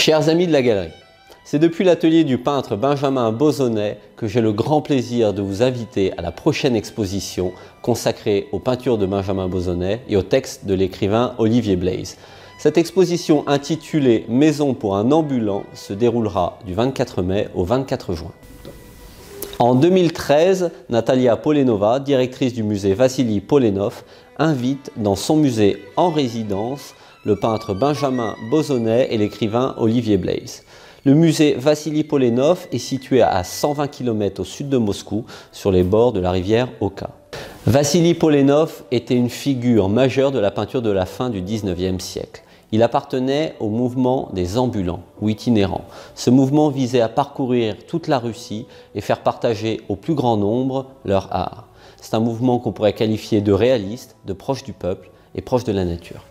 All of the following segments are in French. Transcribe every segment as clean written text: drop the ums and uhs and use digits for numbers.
Chers amis de la galerie, c'est depuis l'atelier du peintre Benjamin Bozonnet que j'ai le grand plaisir de vous inviter à la prochaine exposition consacrée aux peintures de Benjamin Bozonnet et aux textes de l'écrivain Olivier Blaze. Cette exposition intitulée « Maison pour un ambulant » se déroulera du 24 mai au 24 juin. En 2013, Natalia Polenova, directrice du musée Vassili Polenov, invite dans son musée en résidence le peintre Benjamin Bozonnet et l'écrivain Olivier Blaze. Le musée Vassili Polenov est situé à 120 km au sud de Moscou, sur les bords de la rivière Oka. Vassili Polenov était une figure majeure de la peinture de la fin du 19e siècle. Il appartenait au mouvement des ambulants ou itinérants. Ce mouvement visait à parcourir toute la Russie et faire partager au plus grand nombre leur art. C'est un mouvement qu'on pourrait qualifier de réaliste, de proche du peuple et proche de la nature.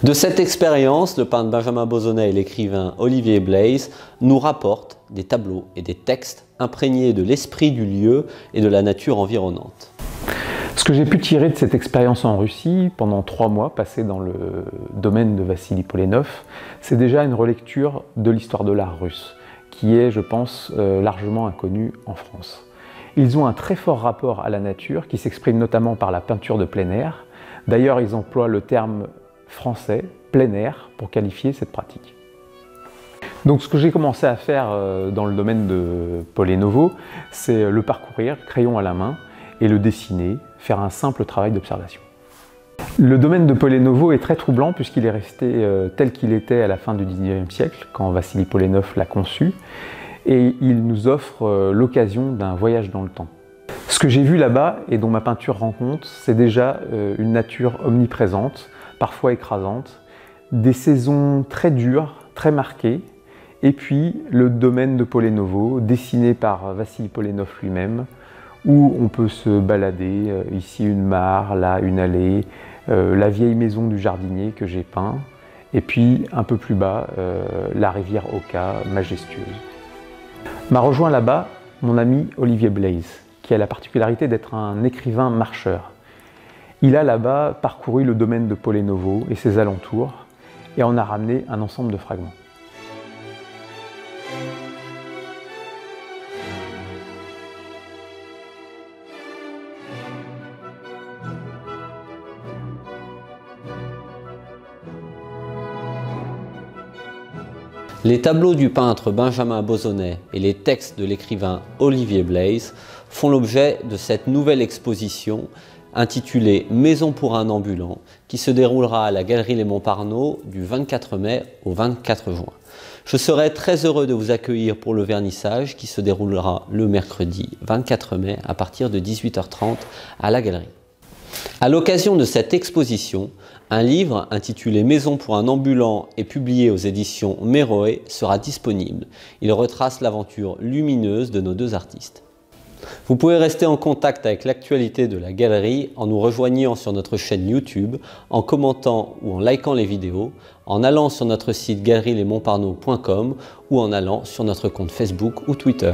De cette expérience, le peintre Benjamin Bozonnet et l'écrivain Olivier Blaze nous rapportent des tableaux et des textes imprégnés de l'esprit du lieu et de la nature environnante. Ce que j'ai pu tirer de cette expérience en Russie, pendant 3 mois passés dans le domaine de Vassili Polenov, c'est déjà une relecture de l'histoire de l'art russe, qui est, je pense, largement inconnue en France. Ils ont un très fort rapport à la nature, qui s'exprime notamment par la peinture de plein air. D'ailleurs, ils emploient le terme français, plein air, pour qualifier cette pratique. Donc ce que j'ai commencé à faire dans le domaine de Polenovo, c'est le parcourir, crayon à la main, et le dessiner, faire un simple travail d'observation. Le domaine de Polenovo est très troublant puisqu'il est resté tel qu'il était à la fin du 19e siècle, quand Vassili Polenov l'a conçu, et il nous offre l'occasion d'un voyage dans le temps. Ce que j'ai vu là-bas, et dont ma peinture rend compte, c'est déjà une nature omniprésente, parfois écrasante, des saisons très dures, très marquées, et puis le domaine de Polenovo, dessiné par Vassili Polenov lui-même, où on peut se balader, ici une mare, là une allée, la vieille maison du jardinier que j'ai peint, et puis un peu plus bas, la rivière Oka, majestueuse. M'a rejoint là-bas mon ami Olivier Blaze, qui a la particularité d'être un écrivain marcheur. Il a là-bas parcouru le domaine de Polenovo et ses alentours, et en a ramené un ensemble de fragments. Les tableaux du peintre Benjamin Bozonnet et les textes de l'écrivain Olivier Blaze font l'objet de cette nouvelle exposition intitulée « Maison pour un ambulant » qui se déroulera à la Galerie Les Montparnaud du 24 mai au 24 juin. Je serai très heureux de vous accueillir pour le vernissage qui se déroulera le mercredi 24 mai à partir de 18h30 à la Galerie. À l'occasion de cette exposition, un livre intitulé « Maison pour un ambulant » et publié aux éditions Méroé sera disponible. Il retrace l'aventure lumineuse de nos deux artistes. Vous pouvez rester en contact avec l'actualité de la galerie en nous rejoignant sur notre chaîne YouTube, en commentant ou en likant les vidéos, en allant sur notre site galerielesmontparnaud.com ou en allant sur notre compte Facebook ou Twitter.